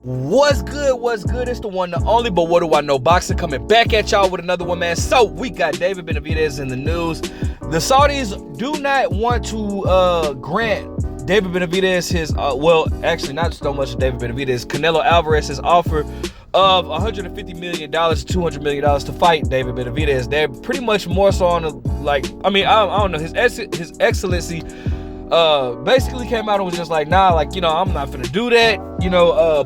What's good? What's good? It's the one, the only, but what do I know? Boxing coming back at y'all with another one, man. So we got David Benavidez in the news. The Saudis do not want to grant David Benavidez his, well, actually not so much David Benavidez, Canelo Alvarez's offer of $150 million to $200 million to fight David Benavidez. They're pretty much more so on, I don't know, His Excellency basically came out and was just like, nah, I'm not finna do that,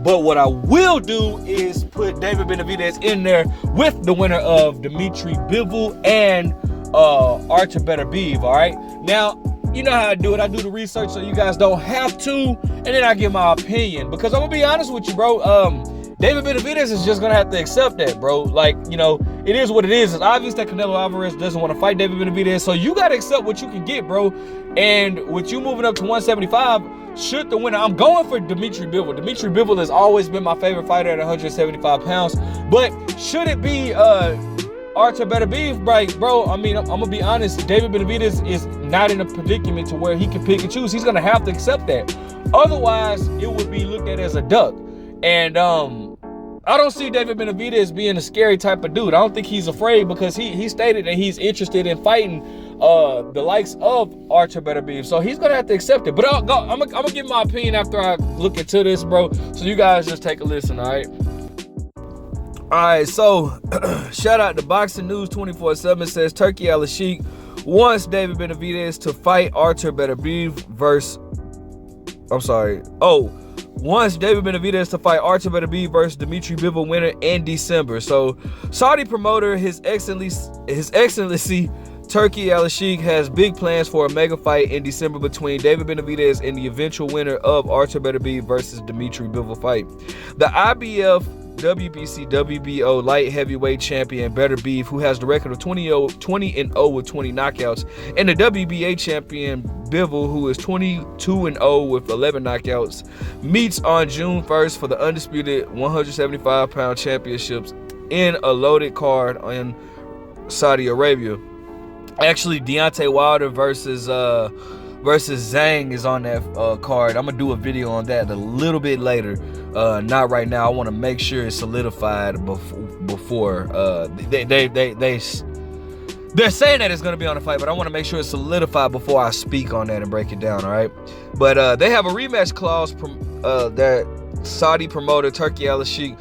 but what I will do is put David Benavidez in there with the winner of Dimitri Bivol and Artur Beterbiev. All right, now you know how I do it. I do the research so you guys don't have to, and then I give my opinion, because I'm gonna be honest with you, bro. David Benavidez is just gonna have to accept that, bro. It is what it is. It's obvious that Canelo Alvarez doesn't want to fight David Benavidez, so you gotta accept what you can get, bro. And with you moving up to 175, should the winner, I'm going for Dimitri Bivol. Dimitri Bivol has always been my favorite fighter at 175 pounds, but should it be Artur Beterbiev, bro, I'm gonna be honest, David Benavidez is not in a predicament to where he can pick and choose. He's gonna have to accept that. Otherwise, it would be looked at as a duck. And I don't see David Benavidez being a scary type of dude. I don't think he's afraid, because he stated that he's interested in fighting the likes of Artur Beterbiev. So he's gonna have to accept it. But I'm gonna give my opinion after I look into this, bro. So you guys just take a listen, all right? All right, so shout out to Boxing News 24/7 says Turki Al-Sheikh wants David Benavidez to fight Artur Beterbiev wants David Benavidez to fight Artur Beterbiev versus Dimitri Bivol winner in December. So Saudi promoter His Excellency Turki Al-Sheikh has big plans for a mega fight in December between David Benavidez and the eventual winner of Artur Beterbiev versus Dimitri Bivol fight. The IBF WBC WBO light heavyweight champion Beterbiev, who has the record of 20-0 with 20 knockouts, and the WBA champion Bivol, who is 22-0 with 11 knockouts, meets on June 1st for the undisputed 175-pound championships in a loaded card in Saudi Arabia. Actually, Deontay Wilder versus Zhang is on that card. I'm gonna do a video on that a little bit later. Not right now. I want to make sure it's solidified before they're saying that it's going to be on the fight, but I want to make sure it's solidified before I speak on that and break it down, all right? But they have a rematch clause that Saudi promoter Turki Al-Sheikh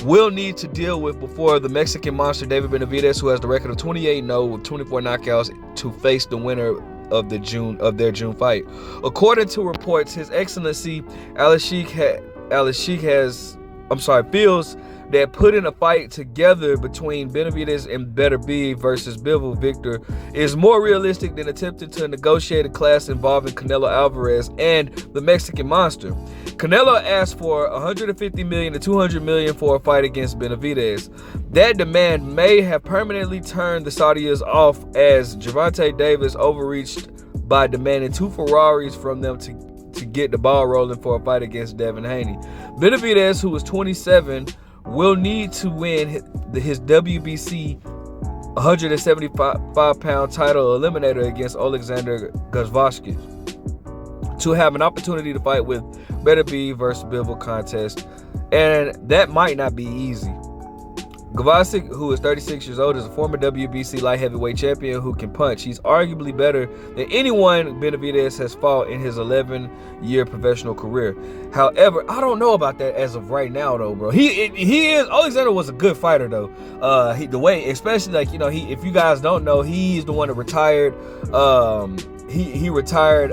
will need to deal with before the Mexican monster David Benavidez, who has the record of 28-0 with 24 knockouts, to face the winner of their June fight. According to reports, His Excellency Al-Sheikh feels that putting a fight together between Benavidez and Beterbiev versus Bivol victor is more realistic than attempting to negotiate a clash involving Canelo Alvarez and the Mexican monster. Canelo asked for $150 million to $200 million for a fight against Benavidez. That demand may have permanently turned the Saudis off, as Gervonta Davis overreached by demanding 2 Ferraris from them to get the ball rolling for a fight against Devin Haney. Benavidez, who is 27, will need to win his WBC 175-pound title eliminator against Alexander Gvozdyk to have an opportunity to fight with Beterbiev versus Bivol contest, and that might not be easy. Gvozdyk, who is 36 years old, is a former WBC light heavyweight champion who can punch. He's arguably better than anyone Benavidez has fought in his 11-year professional career. However, I don't know about that as of right now, though, bro. Alexander was a good fighter, though. If you guys don't know, he's the one that retired. He retired.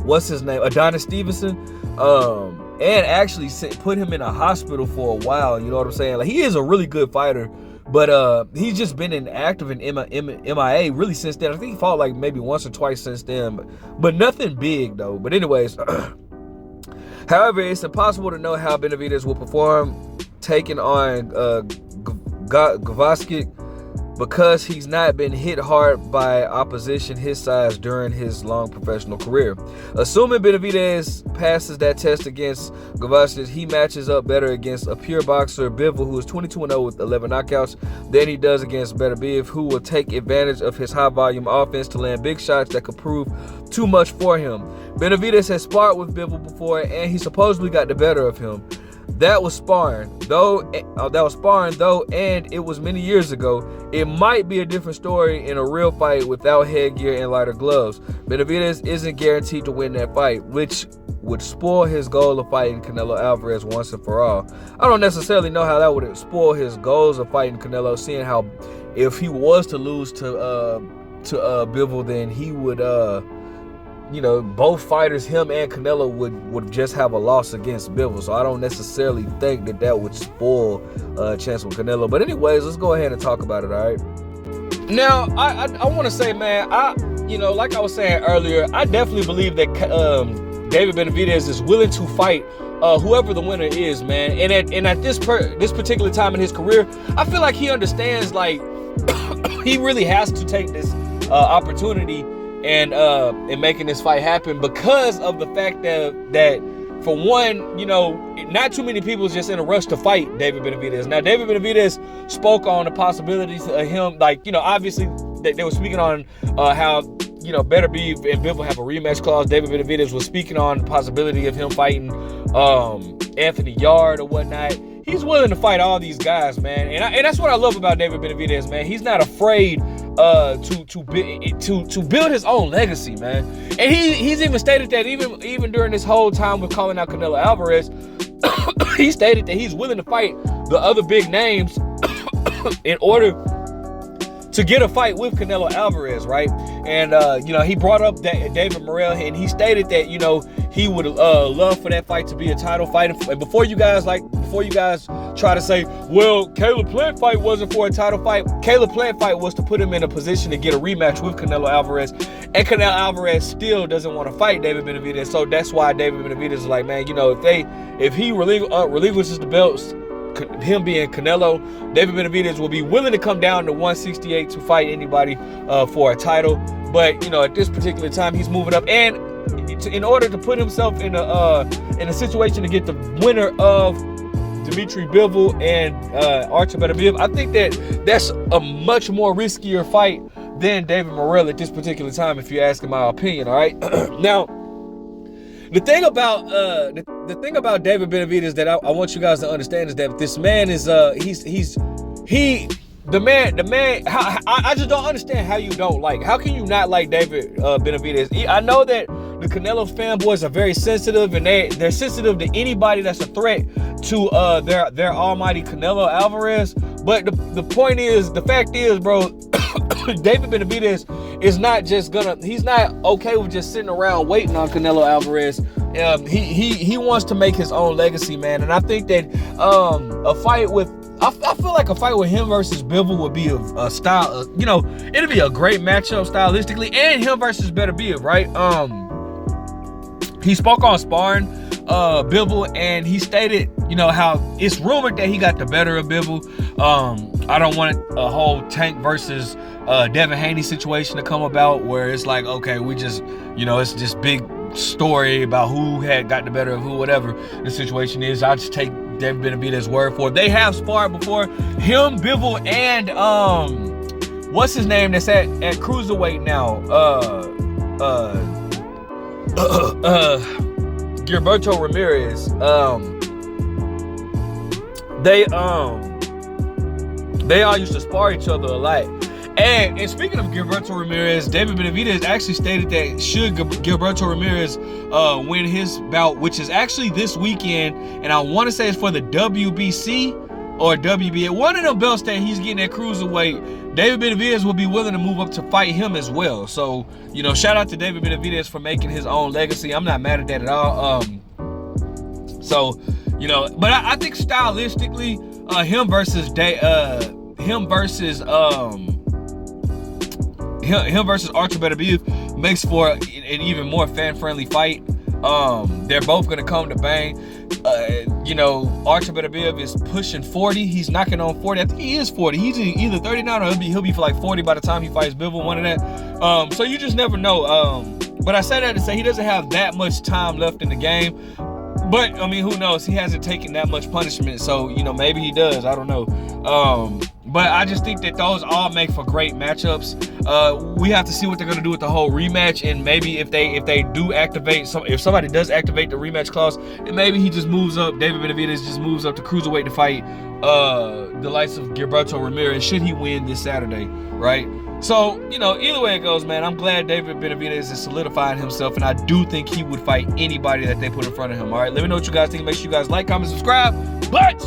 What's his name? Adonis Stevenson. And actually put him in a hospital for a while, you know what I'm saying? He is a really good fighter, but he's just been inactive in MIA really since then. I think he fought maybe once or twice since then, but nothing big, though. But anyways, however, it's impossible to know how Benavidez will perform taking on Gvozdyk, because he's not been hit hard by opposition his size during his long professional career. Assuming Benavidez passes that test against Gvozdyk, he matches up better against a pure boxer, Bivol, who is 22-0 with 11 knockouts, than he does against Beterbiev, who will take advantage of his high-volume offense to land big shots that could prove too much for him. Benavidez has sparred with Bivol before, and he supposedly got the better of him. That was sparring, though, and it was many years ago. It might be a different story in a real fight without headgear and lighter gloves. Benavidez isn't guaranteed to win that fight, which would spoil his goal of fighting Canelo Alvarez once and for all. I don't necessarily know how that would spoil his goals of fighting Canelo, seeing how if he was to lose to Bivol, then he would both fighters, him and Canelo, would just have a loss against Bivol. So I don't necessarily think that would spoil a chance with Canelo. But anyways, let's go ahead and talk about it, all right? Now, I want to say, man, like I was saying earlier, I definitely believe that David Benavidez is willing to fight whoever the winner is, man. And at this particular time in his career, I feel like he understands, like, he really has to take this opportunity and making this fight happen, because of the fact that for one, not too many people is just in a rush to fight David Benavidez. Now, David Benavidez spoke on the possibilities of him, like, obviously they were speaking on how Beterbiev and Bivol have a rematch clause. David Benavidez was speaking on the possibility of him fighting Anthony Yard or whatnot. He's willing to fight all these guys, man, and that's what I love about David Benavidez, man. He's not afraid to build his own legacy, man. And he's even stated that even during this whole time with calling out Canelo Alvarez, he stated that he's willing to fight the other big names in order to get a fight with Canelo Alvarez, right? And he brought up that David Morrell, and he stated that he would love for that fight to be a title fight. And before you guys try to say, well, Caleb Plant fight wasn't for a title fight. Caleb Plant fight was to put him in a position to get a rematch with Canelo Alvarez, and Canelo Alvarez still doesn't want to fight David Benavidez. So that's why David Benavidez is like, man, if he relinquishes the belts, him being Canelo, David Benavidez will be willing to come down to 168 to fight anybody for a title. But at this particular time, he's moving up, and in order to put himself in a situation to get the winner of Dimitri Bivol and Artur Beterbiev, I think that's a much more riskier fight than David Morrell at this particular time, if you're asking my opinion. All right. Now, the thing about David Benavidez that I want you guys to understand is that this man is the man. I just don't understand how you don't like. How can you not like David Benavidez? I know that the Canelo fanboys are very sensitive, and they're sensitive to anybody that's a threat to their almighty Canelo Alvarez. But the fact is, bro, David Benavidez is he's not okay with just sitting around waiting on Canelo Alvarez. He wants to make his own legacy, man. And I think that I feel like a fight with him versus Bivol would be a style, it'd be a great matchup stylistically, and him versus Beterbiev, right? He spoke on sparring Bivol, and he stated, how it's rumored that he got the better of Bivol. I don't want a whole Tank versus Devin Haney situation to come about where it's like, okay, we just, it's just big story about who had got the better of who, whatever the situation is. I'll just take David Benavidez's word for it. They have sparred before, him, Bivol, and what's his name that's at cruiserweight now? Gilberto Ramirez. They all used to spar each other a lot. And speaking of Gilberto Ramirez, David Benavidez actually stated that should Gilberto Ramirez win his bout, which is actually this weekend, and I want to say it's for the WBC or WBA, one of them belts that he's getting at cruiserweight, David Benavidez will be willing to move up to fight him as well. So, shout out to David Benavidez for making his own legacy. I'm not mad at that at all. But I think stylistically, him versus Artur Beterbiev makes for an even more fan-friendly fight. They're both gonna come to bang. Artur Beterbiev is pushing 40. He's knocking on 40. I think he is 40. He's either 39 or he'll be for like 40 by the time he fights Bivol, one of that. So you just never know. But I say that to say he doesn't have that much time left in the game. But who knows? He hasn't taken that much punishment, so maybe he does. I don't know. But I just think that those all make for great matchups. We have to see what they're gonna do with the whole rematch, and maybe if they do activate, if somebody does activate the rematch clause, then maybe he just moves up. David Benavidez just moves up to cruiserweight to fight the likes of Gilberto Ramirez should he win this Saturday, right? So, you know, either way it goes, man, I'm glad David Benavidez is solidifying himself, and I do think he would fight anybody that they put in front of him. All right, let me know what you guys think. Make sure you guys like, comment, subscribe. But